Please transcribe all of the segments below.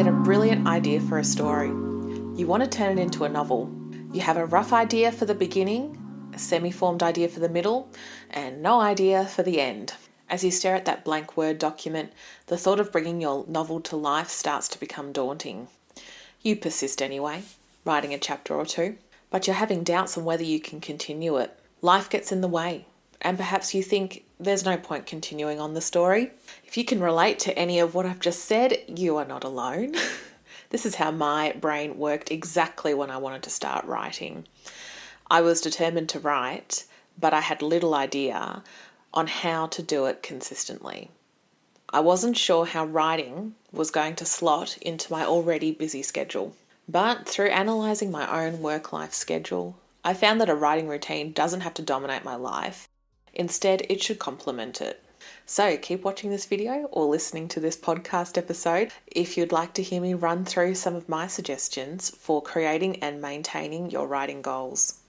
get a brilliant idea for a story. You want to turn it into a novel. You have a rough idea for the beginning, a semi-formed idea for the middle, and no idea for the end. As you stare at that blank Word document, the thought of bringing your novel to life starts to become daunting. You persist anyway, writing a chapter or two, but you're having doubts on whether you can continue it. Life gets in the way, and perhaps you think there's no point continuing on the story. If you can relate to any of what I've just said, you are not alone. This is how my brain worked exactly when I wanted to start writing. I was determined to write, but I had little idea on how to do it consistently. I wasn't sure how writing was going to slot into my already busy schedule. But through analysing my own work-life schedule, I found that a writing routine doesn't have to dominate my life. Instead, it should complement it. So keep watching this video or listening to this podcast episode if you'd like to hear me run through some of my suggestions for creating and maintaining your writing goals.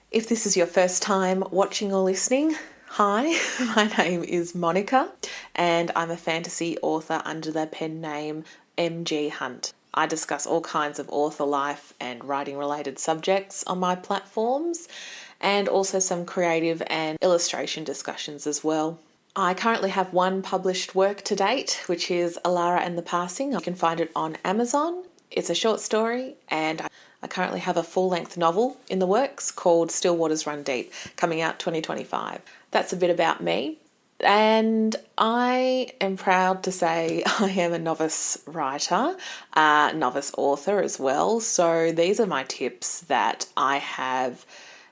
If this is your first time watching or listening, hi, my name is Monica and I'm a fantasy author under the pen name MG Hunt. I discuss all kinds of author life and writing related subjects on my platforms and also some creative and illustration discussions as well. I currently have one published work to date, which is Alara and the Passing. You can find it on Amazon. It's a short story and I currently have a full-length novel in the works called Still Waters Run Deep, coming out 2025. That's a bit about me. And I am proud to say I am a novice writer, novice author as well. So these are my tips that I have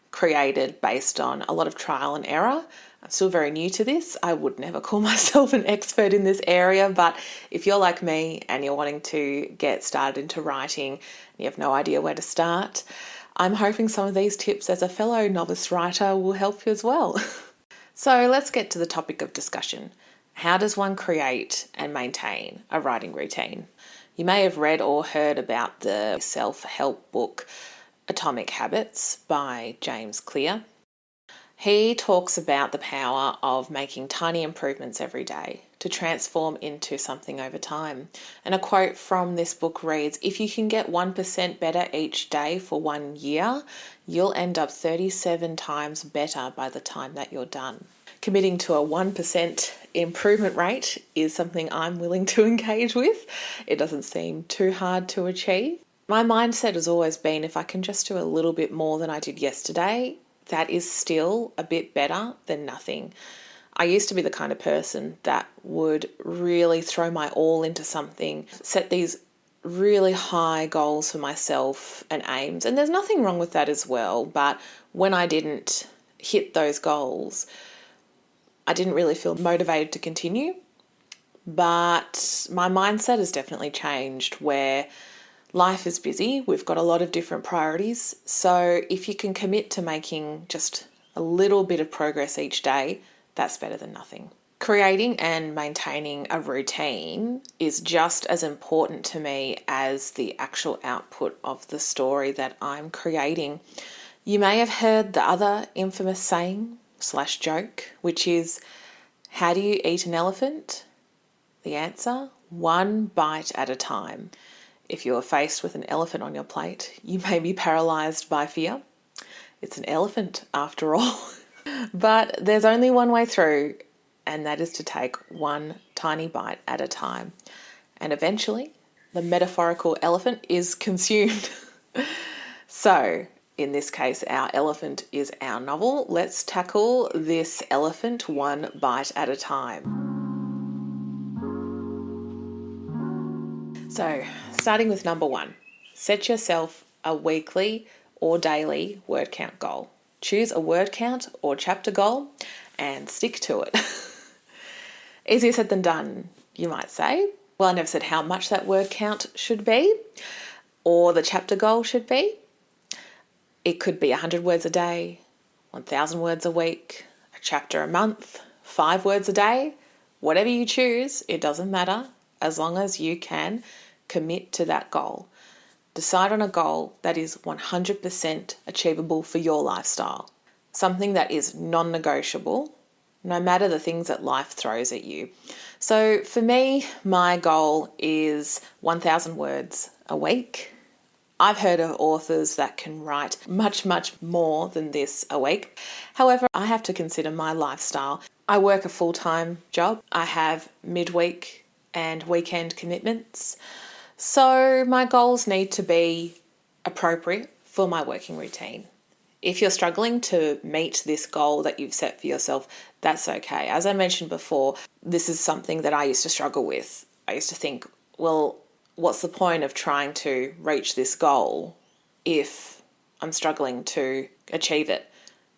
created based on a lot of trial and error. I'm still very new to this. I would never call myself an expert in this area, but if you're like me and you're wanting to get started into writing and you have no idea where to start, I'm hoping some of these tips as a fellow novice writer will help you as well. So let's get to the topic of discussion. How does one create and maintain a writing routine? You may have read or heard about the self-help book Atomic Habits by James Clear. He talks about the power of making tiny improvements every day to transform into something over time. And a quote from this book reads, "If you can get 1% better each day for 1 year, you'll end up 37 times better by the time that you're done." Committing to a 1% improvement rate is something I'm willing to engage with. It doesn't seem too hard to achieve. My mindset has always been if I can just do a little bit more than I did yesterday, that is still a bit better than nothing. I used to be the kind of person that would really throw my all into something, set these really high goals for myself and aims, and there's nothing wrong with that as well, but when I didn't hit those goals, I didn't really feel motivated to continue. But my mindset has definitely changed where life is busy. We've got a lot of different priorities. So if you can commit to making just a little bit of progress each day, that's better than nothing. Creating and maintaining a routine is just as important to me as the actual output of the story that I'm creating. You may have heard the other infamous saying / joke, which is, how do you eat an elephant? The answer, 1 bite at a time. If you are faced with an elephant on your plate, you may be paralysed by fear. It's an elephant after all. But there's only one way through, and that is to take 1 tiny bite at a time. And eventually, the metaphorical elephant is consumed. So, in this case, our elephant is our novel. Let's tackle this elephant 1 bite at a time. So, starting with number 1, set yourself a weekly or daily word count goal. Choose a word count or chapter goal and stick to it. Easier said than done, you might say. Well, I never said how much that word count should be or the chapter goal should be. It could be 100 words a day, 1,000 words a week, a chapter a month, 5 words a day. Whatever you choose, it doesn't matter as long as you can commit to that goal. Decide on a goal that is 100% achievable for your lifestyle. Something that is non-negotiable, no matter the things that life throws at you. So for me, my goal is 1,000 words a week. I've heard of authors that can write much, much more than this a week. However, I have to consider my lifestyle. I work a full-time job. I have midweek and weekend commitments. So my goals need to be appropriate for my working routine. If you're struggling to meet this goal that you've set for yourself, that's okay. As I mentioned before, this is something that I used to struggle with. I used to think, well, what's the point of trying to reach this goal if I'm struggling to achieve it?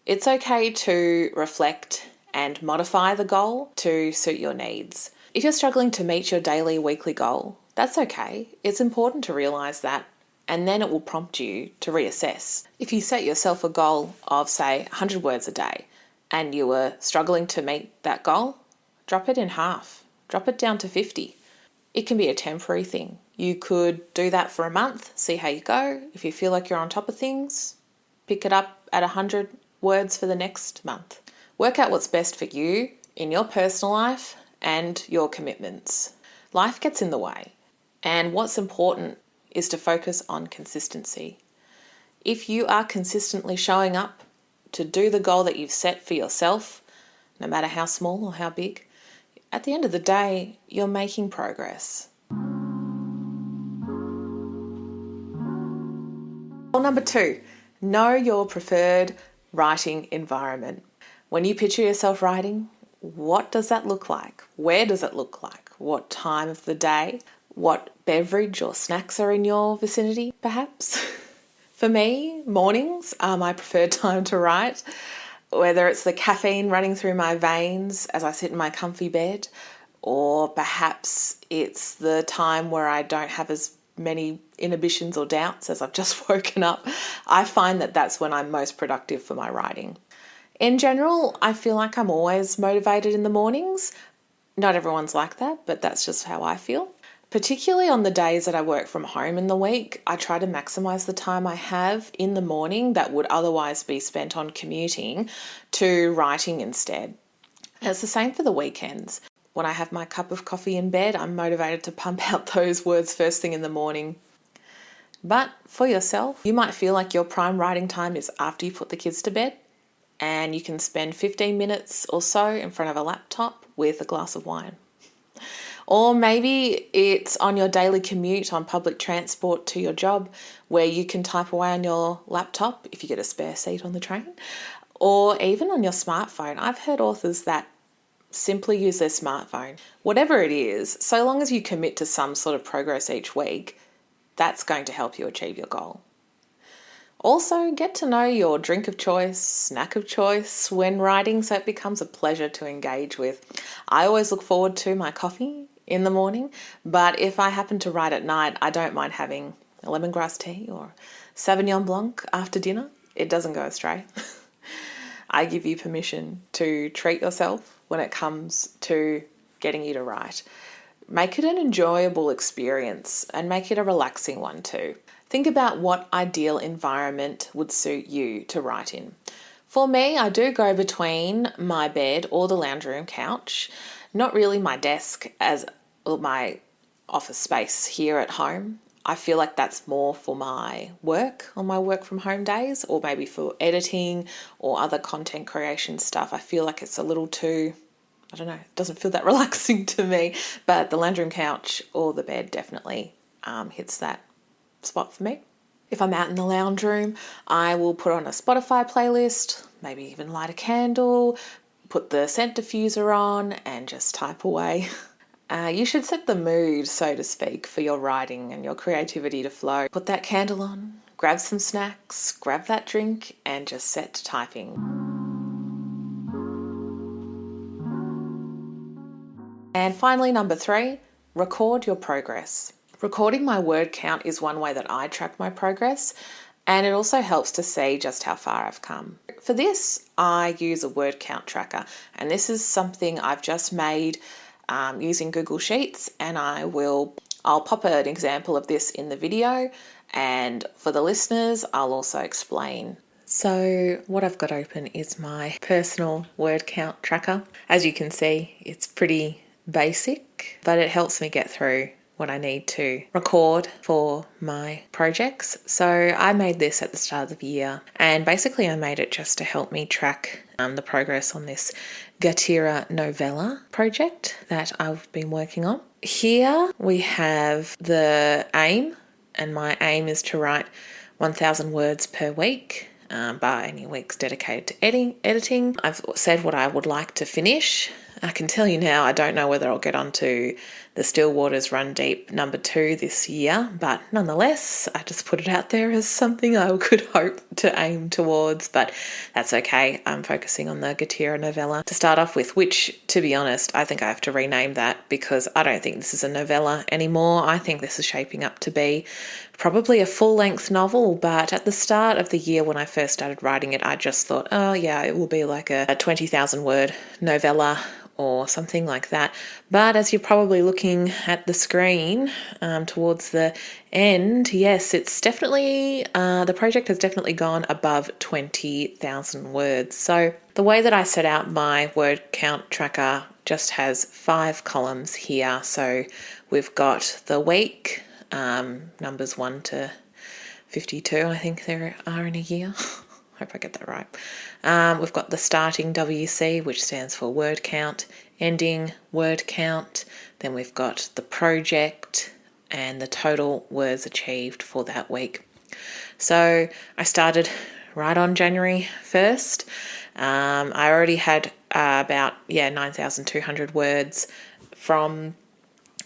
It's okay to reflect and modify the goal to suit your needs. If you're struggling to meet your daily, weekly goal, that's okay. It's important to realise that, and then it will prompt you to reassess. If you set yourself a goal of, say, 100 words a day, and you were struggling to meet that goal, drop it in half. Drop it down to 50. It can be a temporary thing. You could do that for a month, see how you go. If you feel like you're on top of things, pick it up at 100 words for the next month. Work out what's best for you in your personal life and your commitments. Life gets in the way, and what's important is to focus on consistency. If you are consistently showing up to do the goal that you've set for yourself, no matter how small or how big, at the end of the day, you're making progress. Goal number 2, know your preferred writing environment. When you picture yourself writing, what does that look like? Where does it look like? What time of the day? What beverage or snacks are in your vicinity, perhaps? For me, mornings are my preferred time to write. Whether it's the caffeine running through my veins as I sit in my comfy bed, or perhaps it's the time where I don't have as many inhibitions or doubts as I've just woken up, I find that that's when I'm most productive for my writing. In general, I feel like I'm always motivated in the mornings. Not everyone's like that, but that's just how I feel. Particularly on the days that I work from home in the week, I try to maximise the time I have in the morning that would otherwise be spent on commuting to writing instead. And it's the same for the weekends. When I have my cup of coffee in bed, I'm motivated to pump out those words first thing in the morning. But for yourself, you might feel like your prime writing time is after you put the kids to bed, and you can spend 15 minutes or so in front of a laptop with a glass of wine. Or maybe it's on your daily commute on public transport to your job, where you can type away on your laptop if you get a spare seat on the train, or even on your smartphone. I've heard authors that simply use their smartphone. Whatever it is, so long as you commit to some sort of progress each week, that's going to help you achieve your goal. Also, get to know your drink of choice, snack of choice when writing, so it becomes a pleasure to engage with. I always look forward to my coffee in the morning, but if I happen to write at night, I don't mind having a lemongrass tea or Sauvignon Blanc after dinner. It doesn't go astray. I give you permission to treat yourself when it comes to getting you to write. Make it an enjoyable experience and make it a relaxing one too. Think about what ideal environment would suit you to write in. For me, I do go between my bed or the lounge room couch, not really my desk as my office space here at home. I feel like that's more for my work on my work from home days, or maybe for editing or other content creation stuff. I feel like it's a little too, I don't know, it doesn't feel that relaxing to me, but the lounge room couch or the bed definitely hits that spot for me. If I'm out in the lounge room, I will put on a Spotify playlist, maybe even light a candle, put the scent diffuser on and just type away. You should set the mood, so to speak, for your writing and your creativity to flow. Put that candle on, grab some snacks, grab that drink and just set to typing. And finally, number 3, record your progress. Recording my word count is one way that I track my progress, and it also helps to see just how far I've come. For this, I use a word count tracker, and this is something I've just made using Google Sheets, and I'll pop an example of this in the video, and for the listeners, I'll also explain. So what I've got open is my personal word count tracker. As you can see, it's pretty basic, but it helps me get through what I need to record for my projects. So I made this at the start of the year, and basically I made it just to help me track the progress on this Gatira novella project that I've been working on. Here we have the aim, and my aim is to write 1,000 words per week. Bar any weeks dedicated to editing. I've said what I would like to finish. I can tell you now, I don't know whether I'll get onto the Still Waters Run Deep #2 this year, but nonetheless, I just put it out there as something I could hope to aim towards, but that's okay. I'm focusing on the Gatira novella to start off with, which, to be honest, I think I have to rename that because I don't think this is a novella anymore. I think this is shaping up to be probably a full-length novel, but at the start of the year when I first started writing it, I just thought, oh yeah, it will be like a 20,000 word novella or something like that. But as you're probably looking at the screen towards the end, yes, it's definitely, the project has definitely gone above 20,000 words. So the way that I set out my word count tracker just has 5 columns here. So we've got the week, numbers 1 to 52, I think there are in a year. Hope I get that right. We've got the starting WC, which stands for word count, ending word count. Then we've got the project and the total words achieved for that week. So I started right on January 1st. I already had about 9,200 words from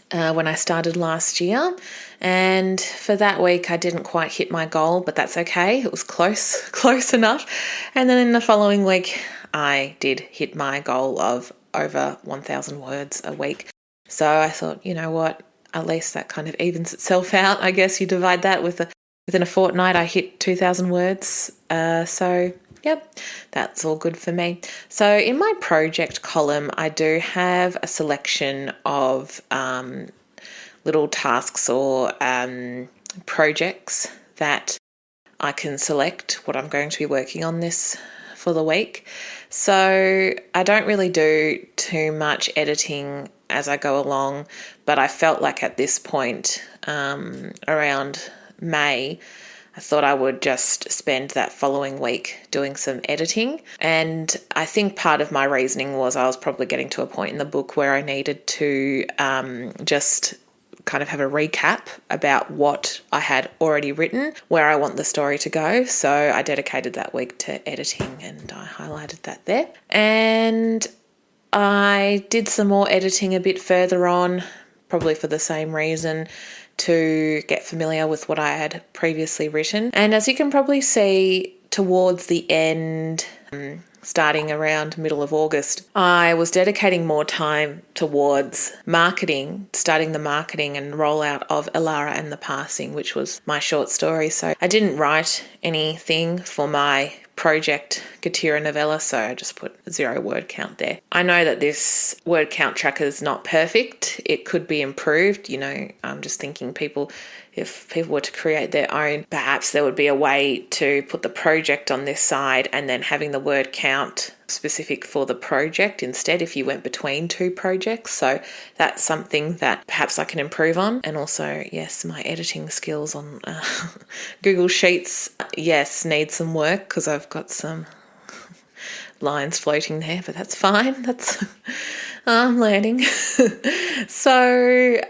when I started last year, and for that week I didn't quite hit my goal, but that's okay. It was close enough. And then in the following week I did hit my goal of over 1,000 words a week. So I thought, you know what, at least that kind of evens itself out. I guess you divide that within a fortnight I hit 2,000 words. So yep, that's all good for me. So in my project column, I do have a selection of little tasks or projects that I can select what I'm going to be working on this for the week. So I don't really do too much editing as I go along, but I felt like at this point, around May, I thought I would just spend that following week doing some editing. And I think part of my reasoning was I was probably getting to a point in the book where I needed to just kind of have a recap about what I had already written, where I want the story to go. So I dedicated that week to editing and I highlighted that there. And I did some more editing a bit further on, probably for the same reason, to get familiar with what I had previously written. And as you can probably see towards the end, starting around middle of August, I was dedicating more time towards marketing, starting the marketing and rollout of Elara and the Passing, which was my short story. So I didn't write anything for my project Gatira novella, so I just put 0 word count there. I know that this word count tracker is not perfect. It could be improved. You know, I'm just thinking if people were to create their own, perhaps there would be a way to put the project on this side and then having the word count specific for the project instead if you went between 2 projects. So that's something that perhaps I can improve on. And also, yes, my editing skills on Google Sheets, yes, need some work because I've got some lines floating there, but that's fine. I'm learning. So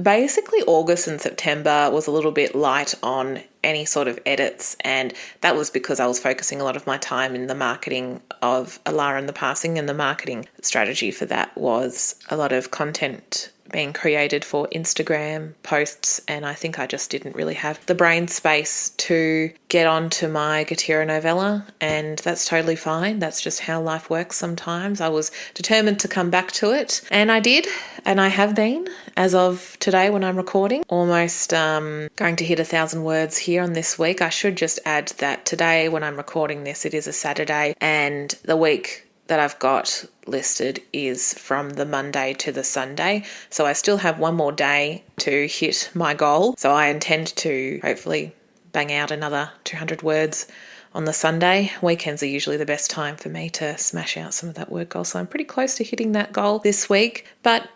basically August and September was a little bit light on any sort of edits, and that was because I was focusing a lot of my time in the marketing of Elara and the Passing, and the marketing strategy for that was a lot of content being created for Instagram posts, and I think I just didn't really have the brain space to get onto my Gatira novella, and that's totally fine. That's just how life works sometimes. I was determined to come back to it, and I did, and I have been, as of today when I'm recording, almost going to hit 1,000 words here on this week. I should just add that today when I'm recording this, it is a Saturday, and the week that I've got listed is from the Monday to the Sunday. So I still have one more day to hit my goal. So I intend to hopefully bang out another 200 words on the Sunday. Weekends are usually the best time for me to smash out some of that word goal. So I'm pretty close to hitting that goal this week. But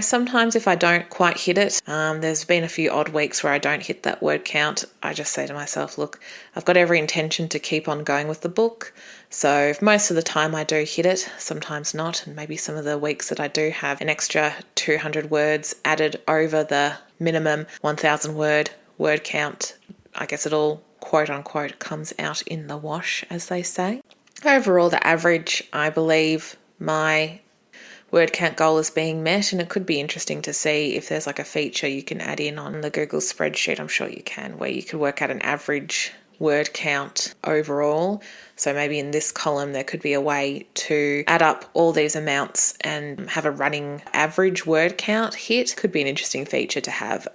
sometimes if I don't quite hit it, there's been a few odd weeks where I don't hit that word count. I just say to myself, look, I've got every intention to keep on going with the book. So if most of the time I do hit it, sometimes not. And maybe some of the weeks that I do have an extra 200 words added over the minimum 1,000 word count, I guess it all quote unquote comes out in the wash, as they say. Overall, the average, I believe my word count goal is being met, and it could be interesting to see if there's like a feature you can add in on the Google spreadsheet. I'm sure you can, where you could work out an average word count overall. So maybe in this column there could be a way to add up all these amounts and have a running average word count hit. Could be an interesting feature to have.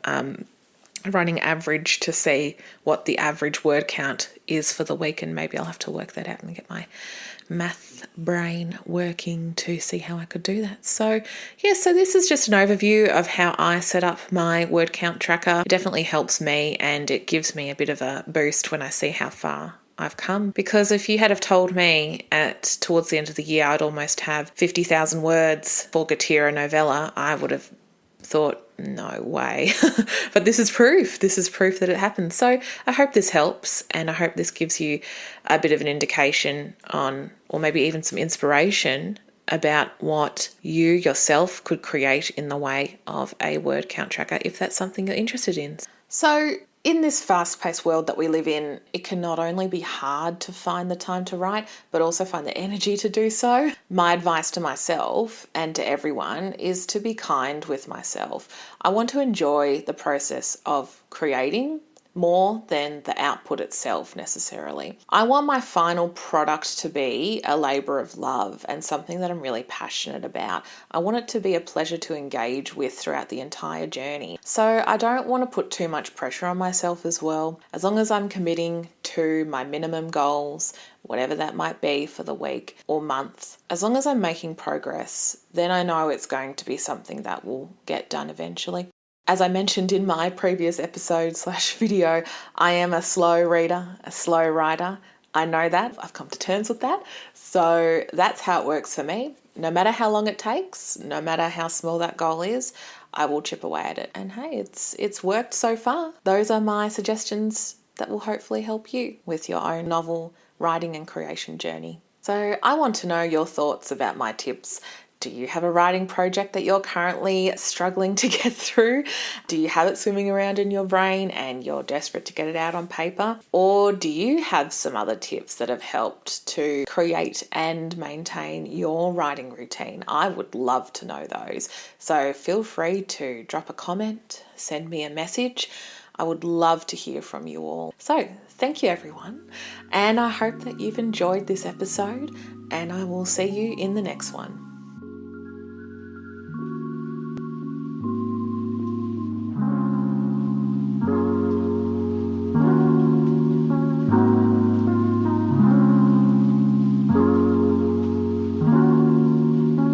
A running average to see what the average word count is for the week, and maybe I'll have to work that out and get my math brain working to see how I could do that. So this is just an overview of how I set up my word count tracker. It definitely helps me, and it gives me a bit of a boost when I see how far I've come. Because if you had have told me towards the end of the year I'd almost have 50,000 words for Gatira novella, I would have thought, no way. But this is proof that it happened. So I hope this helps, and I hope this gives you a bit of an indication on, or maybe even some inspiration about what you yourself could create in the way of a word count tracker, if that's something you're interested in. So in this fast-paced world that we live in, it can not only be hard to find the time to write, but also find the energy to do so. My advice to myself and to everyone is to be kind with myself. I want to enjoy the process of creating more than the output itself necessarily. I want my final product to be a labour of love and something that I'm really passionate about. I want it to be a pleasure to engage with throughout the entire journey. So I don't want to put too much pressure on myself as well. As long as I'm committing to my minimum goals, whatever that might be for the week or month, as long as I'm making progress, then I know it's going to be something that will get done eventually. As I mentioned in my previous episode/video, I am a slow reader, a slow writer. I know that. I've come to terms with that. So that's how it works for me. No matter how long it takes, no matter how small that goal is, I will chip away at it. And hey, it's worked so far. Those are my suggestions that will hopefully help you with your own novel writing and creation journey. So I want to know your thoughts about my tips. Do you have a writing project that you're currently struggling to get through? Do you have it swimming around in your brain and you're desperate to get it out on paper? Or do you have some other tips that have helped to create and maintain your writing routine? I would love to know those. So feel free to drop a comment, send me a message. I would love to hear from you all. So thank you everyone. And I hope that you've enjoyed this episode, and I will see you in the next one.